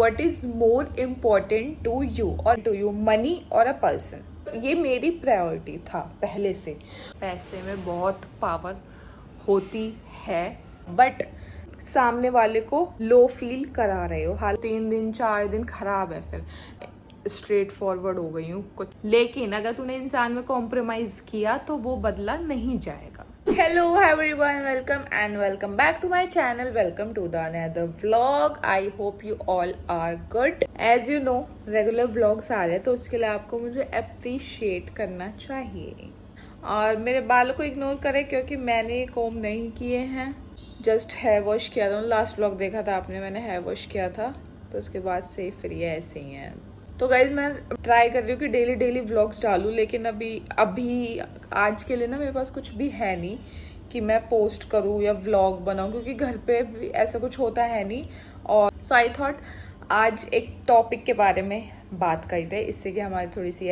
What is more important to you or to you, money or a person? ये मेरी priority था पहले से। पैसे में बहुत पावर होती है, बट सामने वाले को लो फील करा रहे हो। हाल 3 दिन 4 दिन खराब है, फिर स्ट्रेट फॉरवर्ड हो गई हूँ कुछ। लेकिन अगर तूने इंसान में कॉम्प्रोमाइज किया तो वो बदला नहीं जाएगा। Hello everyone, welcome back to my channel. Welcome to the another vlog. I hope you all are good. As you know, regular vlogs आ रहे हैं तो उसके लिए आपको मुझे अप्रिशिएट करना चाहिए और मेरे बालों को इग्नोर करें क्योंकि मैंने कोम नहीं किए हैं। जस्ट हेयर वॉश किया था। लास्ट व्लॉग देखा था आपने, मैंने हेयर वॉश किया था तो उसके बाद से फिर ये ऐसे ही है। तो गाइज मैं ट्राई कर रही हूँ कि डेली व्लॉग्स डालूँ, लेकिन अभी आज के लिए ना मेरे पास कुछ भी है नहीं कि मैं पोस्ट करूँ या व्लॉग बनाऊँ, क्योंकि घर पे भी ऐसा कुछ होता है नहीं। और सो आई थॉट आज एक टॉपिक के बारे में बात करते हैं, इससे कि हमारी थोड़ी सी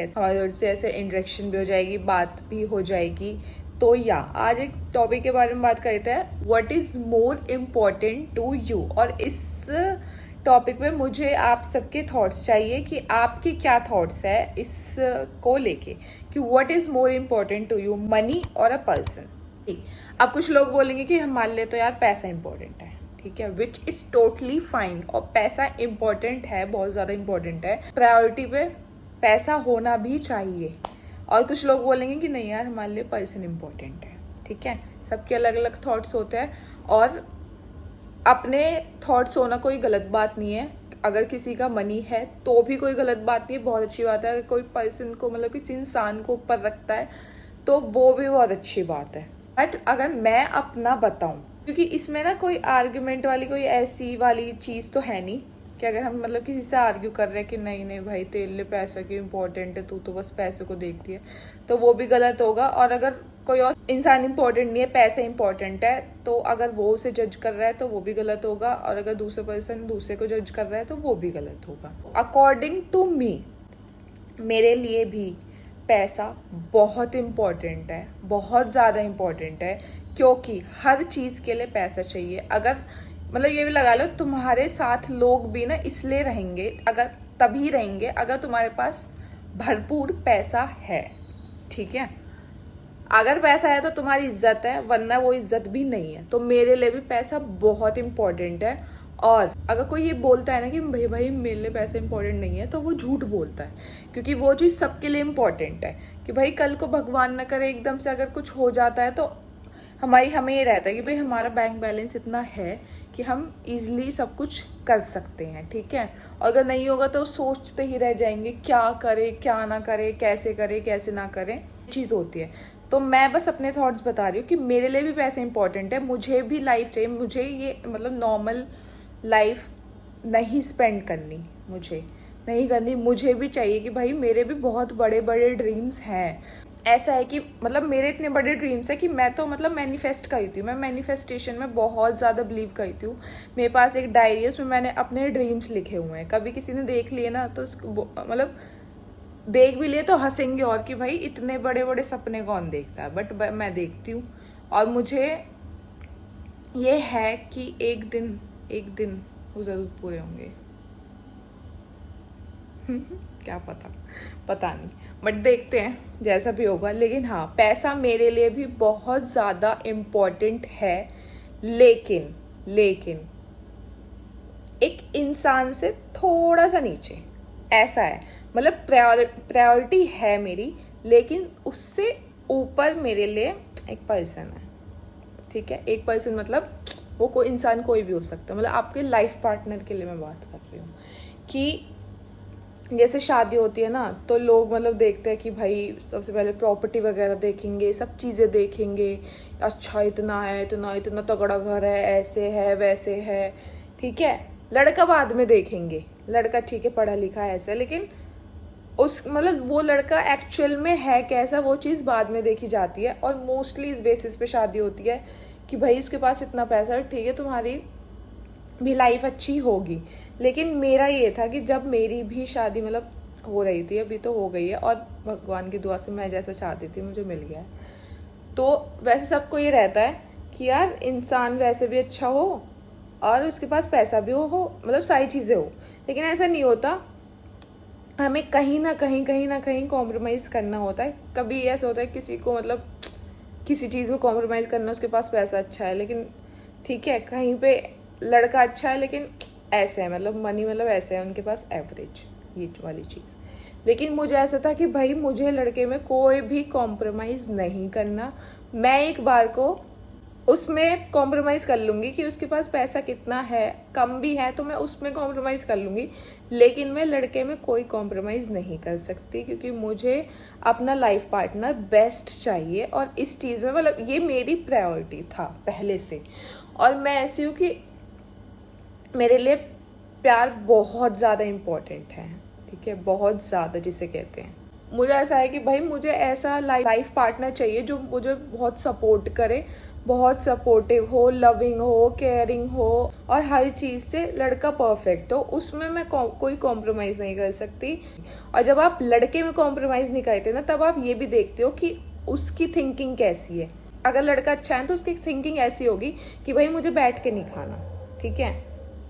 ऐसे इंटरेक्शन भी हो जाएगी, बात भी हो जाएगी। तो आज एक टॉपिक के बारे में बात करते हैं, what is more important to you. और इस टॉपिक पे मुझे आप सबके थॉट्स चाहिए कि आपके क्या थॉट्स है इस को लेके कि what is more important to you, money और अ पर्सन। अब कुछ लोग बोलेंगे कि हमारे लिए तो यार पैसा इंपॉर्टेंट है, ठीक है, विच इज टोटली फाइन। और पैसा इंपॉर्टेंट है, बहुत ज्यादा इंपॉर्टेंट है, प्रायोरिटी पे पैसा होना भी चाहिए। और कुछ लोग बोलेंगे कि नहीं यार हमारे लिए पर्सन इंपॉर्टेंट है, ठीक है। सबके अलग अलग थॉट्स होते हैं और अपने थॉट्स होना कोई गलत बात नहीं है। अगर किसी का मनी है तो भी कोई गलत बात नहीं है, बहुत अच्छी बात है। अगर कोई पर्सन को मतलब किसी इंसान को ऊपर रखता है तो वो भी बहुत अच्छी बात है। बट अगर मैं अपना बताऊं, क्योंकि इसमें ना कोई आर्ग्यूमेंट वाली कोई ऐसी वाली चीज़ तो है नहीं कि अगर हम मतलब किसी से आर्ग्यू कर रहे हैं कि नहीं भाई तेरे लिए पैसा क्यों इंपॉर्टेंट है, तू तो बस पैसे को देखती है, तो वो भी गलत होगा। और अगर कोई और इंसान इंपॉर्टेंट नहीं है, पैसा इंपॉर्टेंट है, तो अगर वो उसे जज कर रहा है तो वो भी गलत होगा। और अगर दूसरा पर्सन दूसरे को जज कर रहा है तो वो भी गलत होगा। अकॉर्डिंग टू मी, मेरे लिए भी पैसा बहुत इम्पॉर्टेंट है, बहुत ज़्यादा इम्पॉर्टेंट है, क्योंकि हर चीज़ के लिए पैसा चाहिए। अगर मतलब ये भी लगा लो, तुम्हारे साथ लोग भी ना इसलिए रहेंगे, अगर तभी रहेंगे अगर तुम्हारे पास भरपूर पैसा है, ठीक है। अगर पैसा है तो तुम्हारी इज्जत है, वरना वो इज्जत भी नहीं है। तो मेरे लिए भी पैसा बहुत इम्पोर्टेंट है। और अगर कोई ये बोलता है ना कि भाई मेरे लिए पैसा इंपॉर्टेंट नहीं है, तो वो झूठ बोलता है, क्योंकि वो चीज़ सबके लिए इम्पोर्टेंट है। कि भाई कल को भगवान न करे एकदम से अगर कुछ हो जाता है तो हमें ये रहता है कि भाई हमारा बैंक बैलेंस इतना है कि हम इजीली सब कुछ कर सकते हैं, ठीक है। और अगर नहीं होगा तो सोचते ही रह जाएंगे क्या करे क्या ना करे, कैसे ना करें, चीज़ होती है। तो मैं बस अपने थॉट्स बता रही हूँ कि मेरे लिए भी पैसे इंपॉर्टेंट है, मुझे भी लाइफ चाहिए। मुझे ये मतलब नॉर्मल लाइफ नहीं स्पेंड करनी, मुझे नहीं करनी। मुझे भी चाहिए कि भाई मेरे भी बहुत बड़े बड़े ड्रीम्स हैं। ऐसा है कि मतलब मेरे इतने बड़े ड्रीम्स है कि मैं तो मतलब मैनिफेस्ट करती हूँ, मैं मैनिफेस्टेशन में बहुत ज़्यादा बिलीव करती हूँ। मेरे पास एक डायरी है, उसमें मैंने अपने ड्रीम्स लिखे हुए हैं। कभी किसी ने देख लिए ना तो मतलब देख भी लिए तो हंसेंगे और कि भाई इतने बड़े बड़े सपने कौन देखता है, बट मैं देखती हूँ। और मुझे ये है कि एक दिन वो ज़रूर पूरे होंगे। क्या पता नहीं, बट देखते हैं जैसा भी होगा। लेकिन हाँ, पैसा मेरे लिए भी बहुत ज़्यादा इम्पोर्टेंट है, लेकिन एक इंसान से थोड़ा सा नीचे। ऐसा है, मतलब प्रायोरिटी है मेरी, लेकिन उससे ऊपर मेरे लिए एक पर्सन है, ठीक है। एक पर्सन मतलब वो कोई इंसान कोई भी हो सकता है। मतलब आपके लाइफ पार्टनर के लिए मैं बात कर रही हूँ कि जैसे शादी होती है ना, तो लोग मतलब देखते हैं कि भाई सबसे पहले प्रॉपर्टी वगैरह देखेंगे, सब चीज़ें देखेंगे। अच्छा इतना तगड़ा घर है, ऐसे है वैसे है, ठीक है। लड़का बाद में देखेंगे, लड़का ठीक है पढ़ा लिखा है ऐसा, लेकिन उस मतलब वो लड़का एक्चुअल में है कैसा, वो चीज़ बाद में देखी जाती है। और मोस्टली इस बेसिस पे शादी होती है कि भाई उसके पास इतना पैसा है, ठीक है तुम्हारी भी लाइफ अच्छी होगी। लेकिन मेरा ये था कि जब मेरी भी शादी मतलब हो रही थी, अभी तो हो गई है, और भगवान की दुआ से मैं जैसा चाहती थी मुझे मिल गया है। तो वैसे सबको ये रहता है कि यार इंसान वैसे भी अच्छा हो और उसके पास पैसा भी हो मतलब सारी चीज़ें हो। लेकिन ऐसा नहीं होता, हमें कहीं ना कहीं कॉम्प्रोमाइज़ करना होता है। कभी ऐसा होता है किसी को मतलब किसी चीज़ में कॉम्प्रोमाइज़ करना, उसके पास पैसा अच्छा है लेकिन ठीक है, कहीं पे लड़का अच्छा है लेकिन ऐसे है, मतलब मनी मतलब ऐसे है उनके पास एवरेज, ये वाली चीज़। लेकिन मुझे ऐसा था कि भाई मुझे लड़के में कोई भी कॉम्प्रोमाइज़ नहीं करना। मैं एक बार को उसमें कॉम्प्रोमाइज़ कर लूँगी कि उसके पास पैसा कितना है, कम भी है तो मैं उसमें कॉम्प्रोमाइज़ कर लूँगी, लेकिन मैं लड़के में कोई कॉम्प्रोमाइज़ नहीं कर सकती, क्योंकि मुझे अपना लाइफ पार्टनर बेस्ट चाहिए। और इस चीज़ में मतलब ये मेरी प्रायोरिटी था पहले से। और मैं ऐसी हूँ कि मेरे लिए प्यार बहुत ज़्यादा इम्पोर्टेंट है, ठीक है, बहुत ज़्यादा जिसे कहते हैं। मुझे ऐसा है कि भाई मुझे ऐसा लाइफ पार्टनर चाहिए जो मुझे बहुत सपोर्ट करे, बहुत सपोर्टिव हो, लविंग हो, केयरिंग हो, और हर चीज़ से लड़का परफेक्ट हो, उसमें मैं कोई कॉम्प्रोमाइज़ नहीं कर सकती। और जब आप लड़के में कॉम्प्रोमाइज़ नहीं करते ना, तब आप ये भी देखते हो कि उसकी थिंकिंग कैसी है। अगर लड़का अच्छा है तो उसकी थिंकिंग ऐसी होगी कि भाई मुझे बैठ के नहीं खाना, ठीक है।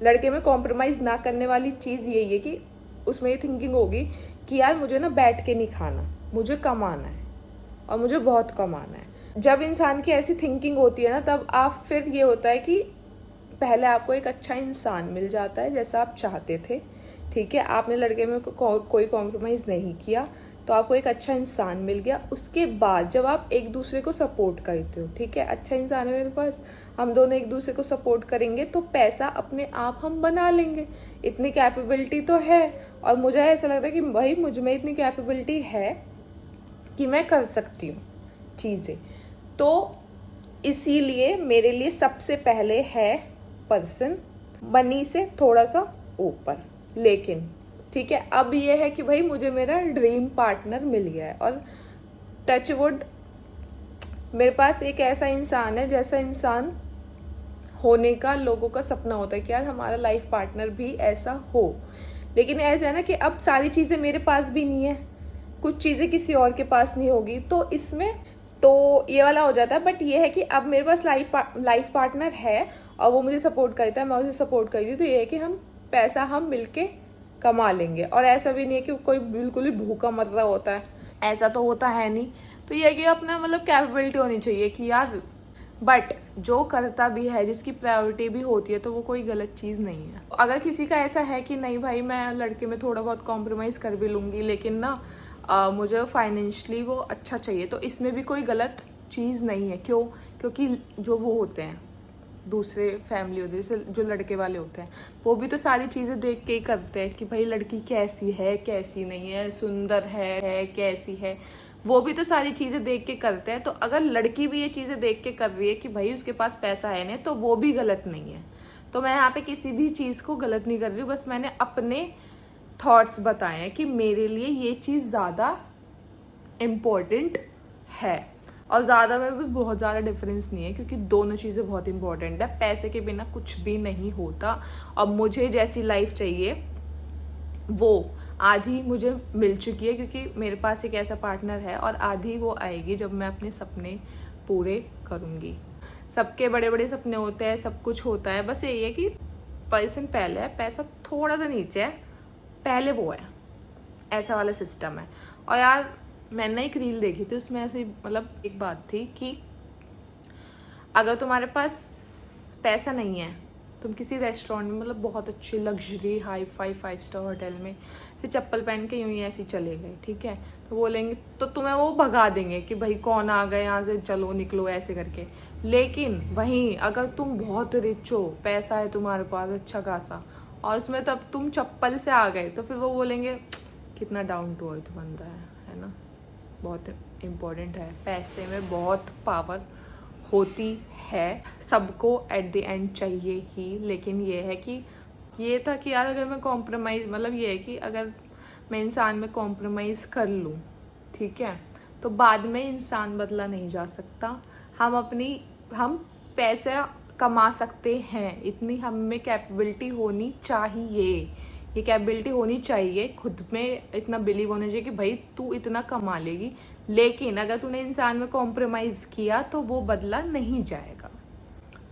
लड़के में कॉम्प्रोमाइज़ ना करने वाली चीज़ यही है कि उसमें ये थिंकिंग होगी कि यार मुझे ना बैठ के नहीं खाना, मुझे कमाना है और मुझे बहुत कमाना है। जब इंसान की ऐसी थिंकिंग होती है ना, तब आप फिर ये होता है कि पहले आपको एक अच्छा इंसान मिल जाता है जैसा आप चाहते थे, ठीक है, आपने लड़के में कोई कॉम्प्रोमाइज़ नहीं किया, तो आपको एक अच्छा इंसान मिल गया। उसके बाद जब आप एक दूसरे को सपोर्ट करते हो, ठीक है, अच्छा इंसान है मेरे पास, हम दोनों एक दूसरे को सपोर्ट करेंगे तो पैसा अपने आप हम बना लेंगे, इतनी कैपेबिलिटी तो है। और मुझे ऐसा लगता है कि भाई मुझ में इतनी कैपेबिलिटी है कि मैं कर सकती हूँ चीज़ें। तो इसीलिए मेरे लिए सबसे पहले है पर्सन, मनी से थोड़ा सा ऊपर। लेकिन ठीक है, अब ये है कि भाई मुझे मेरा ड्रीम पार्टनर मिल गया है, और टच वुड मेरे पास एक ऐसा इंसान है जैसा इंसान होने का लोगों का सपना होता है कि यार हमारा लाइफ पार्टनर भी ऐसा हो। लेकिन ऐसा है ना कि अब सारी चीज़ें मेरे पास भी नहीं है, कुछ चीज़ें किसी और के पास नहीं होगी, तो इसमें तो ये वाला हो जाता है। बट ये है कि अब मेरे पास लाइफ पार्टनर है और वो मुझे सपोर्ट करता है, मैं उसे सपोर्ट करती हूँ, तो ये है कि हम पैसा हम मिलके कमा लेंगे। और ऐसा भी नहीं है कि कोई बिल्कुल ही भूखा मर रहा होता है, ऐसा तो होता है नहीं। तो ये है कि अपना मतलब कैपेबिलिटी होनी चाहिए कि यार, बट जो करता भी है, जिसकी प्रायोरिटी भी होती है, तो वो कोई गलत चीज़ नहीं है। अगर किसी का ऐसा है कि नहीं भाई मैं लड़के में थोड़ा बहुत कॉम्प्रोमाइज़ कर भी लूँगी, लेकिन ना मुझे फाइनेंशियली वो अच्छा चाहिए, तो इसमें भी कोई गलत चीज़ नहीं है। क्यों? क्योंकि जो वो होते हैं दूसरे फैमिली होते हैं, जैसे जो लड़के वाले होते हैं, वो भी तो सारी चीज़ें देख के ही करते हैं कि भाई लड़की कैसी है, कैसी नहीं है, सुंदर है कैसी है, वो भी तो सारी चीज़ें देख के करते हैं। तो अगर लड़की भी ये चीज़ें देख के कर रही है कि भाई उसके पास पैसा है नहीं, तो वो भी गलत नहीं है। तो मैं यहाँ पे किसी भी चीज़ को गलत नहीं कर रही हूँ, बस मैंने अपने थॉट्स बताए हैं कि मेरे लिए ये चीज़ ज़्यादा इम्पोर्टेंट है। और ज़्यादा में भी बहुत ज़्यादा डिफरेंस नहीं है, क्योंकि दोनों चीज़ें बहुत इंपॉर्टेंट है। पैसे के बिना कुछ भी नहीं होता, और मुझे जैसी लाइफ चाहिए वो आधी मुझे मिल चुकी है, क्योंकि मेरे पास एक ऐसा पार्टनर है, और आधी वो आएगी जब मैं अपने सपने पूरे करूँगी। सबके बड़े बड़े सपने होते हैं, सब कुछ होता है, बस यही है कि पर्सन पहले है, पैसा थोड़ा सा नीचे है, पहले वो है, ऐसा वाला सिस्टम है। और यार मैंने एक रील देखी थी, उसमें ऐसी मतलब एक बात थी कि अगर तुम्हारे पास पैसा नहीं है, तुम किसी रेस्टोरेंट में मतलब बहुत अच्छी luxury hi fi 5 star hotel में से चप्पल पहन के यूं ही ऐसे चले गए, ठीक है, तो बोलेंगे, तो तुम्हें वो भगा देंगे कि भाई कौन आ गए यहाँ से, चलो निकलो ऐसे करके। लेकिन वहीं अगर तुम बहुत रिच हो, पैसा है तुम्हारे पास अच्छा खासा, और उसमें तब तुम चप्पल से आ गए, तो फिर वो बोलेंगे कितना डाउन टू अर्थ बंदा है ना। बहुत इम्पोर्टेंट है, पैसे में बहुत पावर होती है, सबको एट द एंड चाहिए ही। लेकिन ये है कि ये था कि यार अगर मैं कॉम्प्रोमाइज़, मतलब ये है कि अगर मैं इंसान में कॉम्प्रोमाइज़ कर लूँ, ठीक है, तो बाद में इंसान बदला नहीं जा सकता। हम पैसा कमा सकते हैं, इतनी हम में कैपेबिलिटी होनी चाहिए, ये कैपेबिलिटी होनी चाहिए, खुद में इतना बिलीव होना चाहिए कि भाई तू इतना कमा लेगी। लेकिन अगर तूने इंसान में कॉम्प्रोमाइज़ किया तो वो बदला नहीं जाएगा।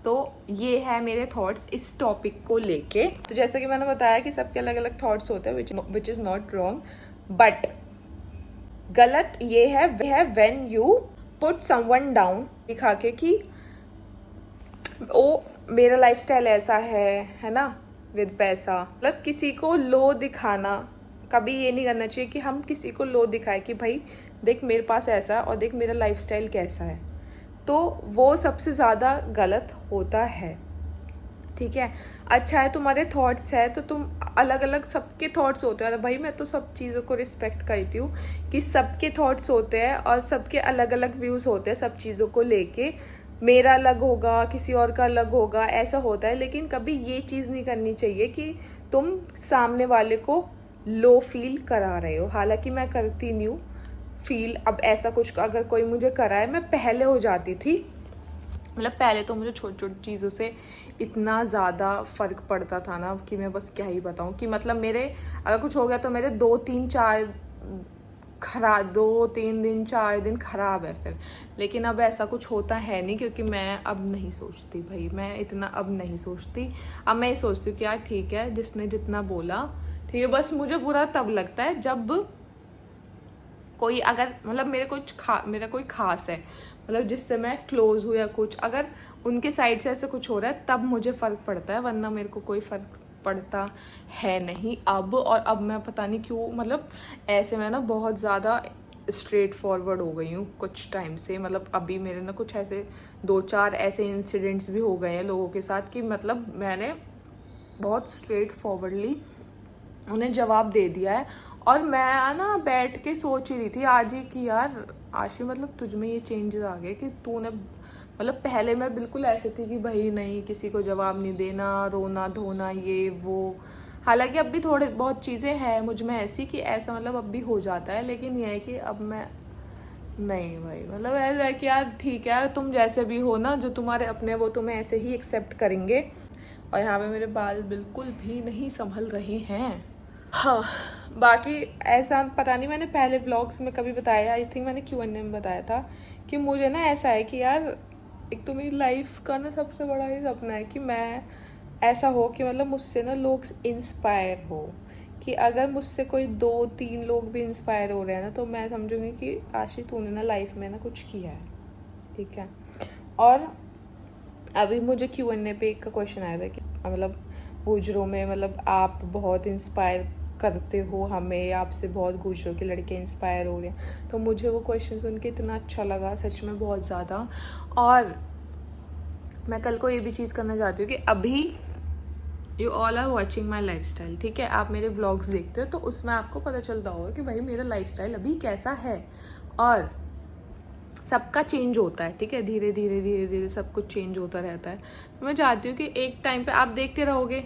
तो ये है मेरे थॉट्स इस टॉपिक को लेके। तो जैसा कि मैंने बताया कि सबके अलग अलग थॉट्स होते हैं, which is not wrong, but गलत ये है when you put someone down दिखा के कि ओ मेरा लाइफस्टाइल ऐसा है ना, विद पैसा। मतलब किसी को लो दिखाना, कभी ये नहीं करना चाहिए कि हम किसी को लो दिखाए कि भाई देख मेरे पास ऐसा और देख मेरा लाइफस्टाइल कैसा है। तो वो सबसे ज़्यादा गलत होता है, ठीक है। अच्छा है तुम्हारे थॉट्स है तो तुम अलग अलग, सबके थॉट्स होते हैं। भाई मैं तो सब चीज़ों को रिस्पेक्ट करती हूँ कि सबके थॉट्स होते हैं और सबके अलग अलग व्यूज़ होते हैं सब चीज़ों को लेके। मेरा अलग होगा, किसी और का अलग होगा, ऐसा होता है। लेकिन कभी ये चीज़ नहीं करनी चाहिए कि तुम सामने वाले को लो फील करा रहे हो। हालांकि मैं करती नहीं हूँ फील, अब ऐसा कुछ अगर कोई मुझे कराए, मैं पहले हो जाती थी। मतलब पहले तो मुझे छोटी छोटी चीज़ों से इतना ज़्यादा फ़र्क पड़ता था ना कि मैं बस क्या ही बताऊँ। कि मतलब मेरे अगर कुछ हो गया तो मेरे 2-3 दिन 4 दिन खराब है फिर। लेकिन अब ऐसा कुछ होता है नहीं, क्योंकि मैं अब नहीं सोचती भाई, मैं इतना अब नहीं सोचती। अब मैं ये सोचती हूँ कि यार ठीक है, जिसने जितना बोला ठीक है। बस मुझे बुरा तब लगता है जब कोई अगर मतलब मेरा कोई खास है, मतलब जिससे मैं क्लोज हूँ या कुछ, अगर उनके साइड से ऐसे कुछ हो रहा है तब मुझे फ़र्क पड़ता है, वरना मेरे को कोई फ़र्क पड़ता है नहीं अब। और अब मैं पता नहीं क्यों, मतलब ऐसे मैं ना बहुत ज़्यादा स्ट्रेट फॉरवर्ड हो गई हूँ कुछ टाइम से। मतलब अभी मेरे ना कुछ ऐसे 2-4 ऐसे इंसिडेंट्स भी हो गए हैं लोगों के साथ कि मतलब मैंने बहुत स्ट्रेट फॉरवर्डली उन्हें जवाब दे दिया है। और मैं ना बैठ के सोच ही रही थी आज ही कि यार आशी, मतलब तुझ में ये चेंजेस आ गए कि तूने, मतलब पहले मैं बिल्कुल ऐसे थी कि भाई नहीं, किसी को जवाब नहीं देना, रोना धोना ये वो। हालांकि अब भी थोड़े बहुत चीज़ें हैं मुझ में ऐसी कि ऐसा मतलब अब भी हो जाता है। लेकिन यह है कि अब मैं नहीं भाई, मतलब ऐसा है कि यार ठीक है, तुम जैसे भी हो ना, जो तुम्हारे अपने वो तुम्हें ऐसे ही एक्सेप्ट करेंगे। और यहाँ पे मेरे बाल बिल्कुल भी नहीं संभल रहे हैं। हाँ, बाकी ऐसा पता नहीं मैंने पहले व्लॉग्स में कभी बताया, आई थिंक मैंने Q&A में बताया था कि मुझे ना ऐसा है कि यार एक तो मेरी लाइफ का ना सबसे बड़ा ये सपना है कि मैं ऐसा हो कि मतलब मुझसे ना लोग इंस्पायर हो। कि अगर मुझसे कोई 2-3 लोग भी इंस्पायर हो रहे हैं ना, तो मैं समझूंगी कि आशी तूने ना लाइफ में ना कुछ किया है, ठीक है। और अभी मुझे Q&A पे एक क्वेश्चन आया था कि मतलब गुजरों में, मतलब आप बहुत इंस्पायर करते हो हमें, आपसे बहुत गुजरों के लड़के इंस्पायर हो रहे हैं। तो मुझे वो क्वेश्चन सुन के इतना अच्छा लगा सच में, बहुत ज़्यादा। और मैं कल को ये भी चीज़ करना चाहती हूँ कि अभी you all are watching my lifestyle, ठीक है। आप मेरे व्लॉग्स देखते हो तो उसमें आपको पता चलता होगा कि भाई मेरा लाइफ स्टाइल अभी कैसा है। और सबका चेंज होता है, ठीक है, धीरे धीरे सब कुछ चेंज होता रहता है। तो मैं चाहती हूँ कि एक टाइम पे आप देखते रहोगे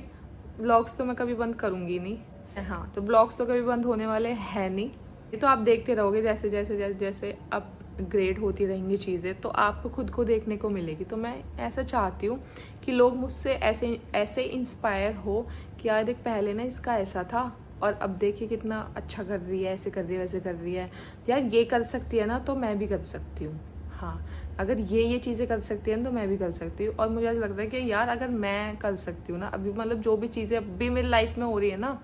ब्लॉग्स, तो मैं कभी बंद करूँगी नहीं। हाँ, तो ब्लॉग्स तो कभी बंद होने वाले हैं नहीं, ये तो आप देखते रहोगे। जैसे जैसे जैसे जैसे अपग्रेड होती रहेंगी चीज़ें, तो आपको खुद को देखने को मिलेगी। तो मैं ऐसा चाहती हूँ कि लोग मुझसे ऐसे इंस्पायर हो कि यार देख पहले ना इसका ऐसा था और अब देखिए कितना अच्छा कर रही है, ऐसे कर रही है, वैसे कर रही है। यार ये कर सकती है ना, तो मैं भी कर सकती हूँ। हाँ, अगर ये चीज़ें कर सकती है ना, तो मैं भी कर सकती हूँ। और मुझे ऐसा लगता है कि यार अगर मैं कर सकती हूँ ना अभी, मतलब जो भी चीज़ें अभी मेरी लाइफ में हो रही है ना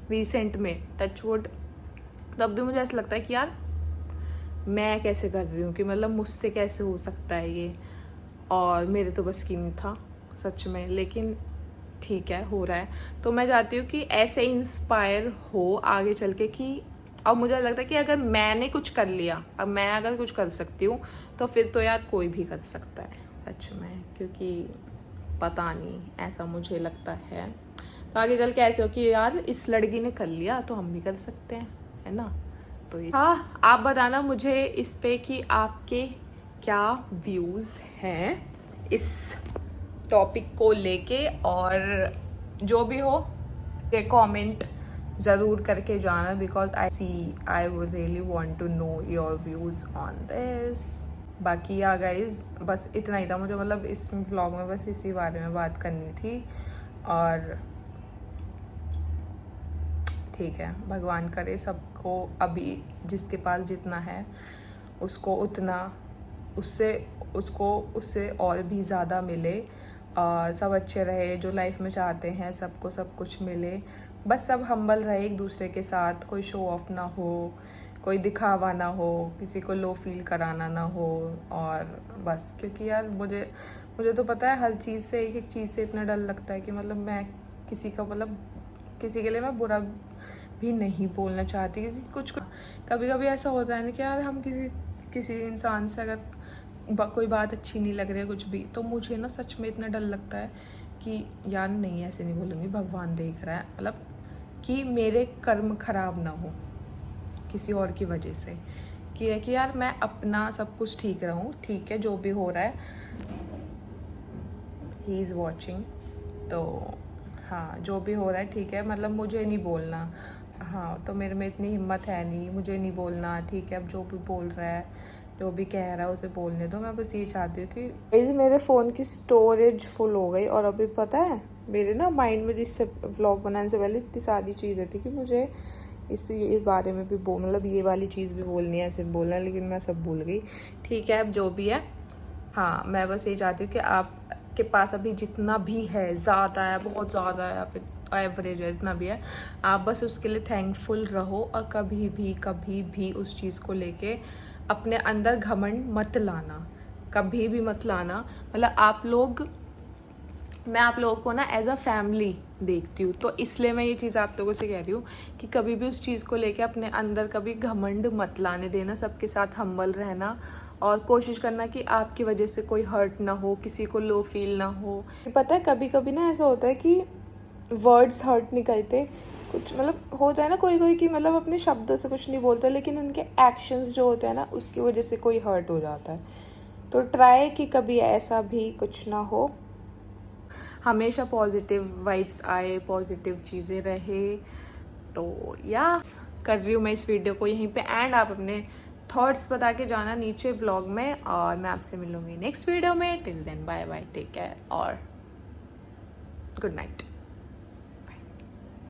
रिसेंट में, टचवुड, तो अब भी मुझे ऐसा लगता है कि यार मैं कैसे कर रही हूँ, कि मतलब मुझसे कैसे हो सकता है ये। और मेरे तो बस की नहीं था सच में, लेकिन ठीक है हो रहा है। तो मैं चाहती हूँ कि ऐसे इंस्पायर हो आगे चल के कि, और मुझे लगता है कि अगर मैंने कुछ कर लिया, अब मैं अगर कुछ कर सकती हूँ तो फिर तो यार कोई भी कर सकता है सच में। क्योंकि पता नहीं, ऐसा मुझे लगता है। तो आगे चल के ऐसे हो कि यार इस लड़की ने कर लिया तो हम भी कर सकते हैं, है ना। तो हाँ, आप बताना मुझे इस पे कि आपके क्या व्यूज़ हैं इस टॉपिक को लेके। और जो भी हो ये कमेंट ज़रूर करके जाना, because I would really want to know your views on this. बाकी या गाइज बस इतना ही था मुझे, मतलब इस व्लॉग में बस इसी बारे में बात करनी थी। और ठीक है, भगवान करे सबको अभी जिसके पास जितना है उसको उतना उससे और भी ज़्यादा मिले। और सब अच्छे रहे, जो लाइफ में चाहते हैं सबको सब कुछ मिले, बस सब हम्बल रहे एक दूसरे के साथ, कोई शो ऑफ ना हो, कोई दिखावा ना हो, किसी को लो फील कराना ना हो। और बस, क्योंकि यार मुझे तो पता है हर चीज़ से, एक एक चीज़ से इतना डर लगता है कि मतलब मैं किसी का मतलब किसी के लिए मैं बुरा भी नहीं बोलना चाहती, क्योंकि कुछ कभी कभी ऐसा होता है ना कि यार हम किसी इंसान से अगर कोई बात अच्छी नहीं लग रही है कुछ भी, तो मुझे ना सच में इतना डर लगता है कि यार नहीं, ऐसे नहीं बोलूँगी, भगवान देख रहा है, मतलब कि मेरे कर्म खराब ना हो किसी और की वजह से, कि है कि यार मैं अपना सब कुछ ठीक रहूँ, ठीक है जो भी हो रहा है, ही इज़ वॉचिंग, तो हाँ जो भी हो रहा है ठीक है, मतलब मुझे नहीं बोलना, हाँ तो मेरे में इतनी हिम्मत है नहीं, मुझे नहीं बोलना, ठीक है अब जो भी बोल रहा है, जो भी कह रहा है उसे बोलने दो। मैं बस ये चाहती हूँ कि इस मेरे फ़ोन की स्टोरेज फुल हो गई, और अभी पता है मेरे ना माइंड में जिससे व्लॉग बनाने से पहले इतनी सारी चीज़ें थी कि मुझे इस बारे में भी मतलब ये वाली चीज़ भी बोलनी है, ऐसे बोलना है, लेकिन मैं सब भूल गई। ठीक है अब जो भी है, हाँ मैं बस ये चाहती हूँ कि आपके पास अभी जितना भी है, ज़्यादा है, बहुत ज़्यादा है, या फिर एवरेज है, जितना भी है, आप बस उसके लिए थैंकफुल रहो, और कभी भी उस चीज़ को लेके अपने अंदर घमंड मत लाना, कभी भी मत लाना। मतलब मैं आप लोगों को ना एज अ फैमिली देखती हूँ, तो इसलिए मैं ये चीज़ आप लोगों से कह रही हूँ कि कभी भी उस चीज़ को लेके अपने अंदर कभी घमंड मत लाने देना, सबके साथ हम्बल रहना, और कोशिश करना कि आपकी वजह से कोई हर्ट ना हो, किसी को लो फील ना हो। पता है कभी कभी ना ऐसा होता है कि वर्ड्स हर्ट नहीं करते, कुछ मतलब हो जाए ना कोई कि मतलब अपने शब्दों से कुछ नहीं बोलते, लेकिन उनके एक्शंस जो होते हैं ना उसकी वजह से कोई हर्ट हो जाता है। तो ट्राई कि कभी ऐसा भी कुछ ना हो, हमेशा पॉजिटिव वाइब्स आए, पॉजिटिव चीज़ें रहे। तो या कर रही हूँ मैं इस वीडियो को यहीं पे एंड, आप अपने थॉट्स बता के जाना नीचे ब्लॉग में, और मैं आपसे मिलूंगी नेक्स्ट वीडियो में। Till then bye bye, take care और गुड नाइट।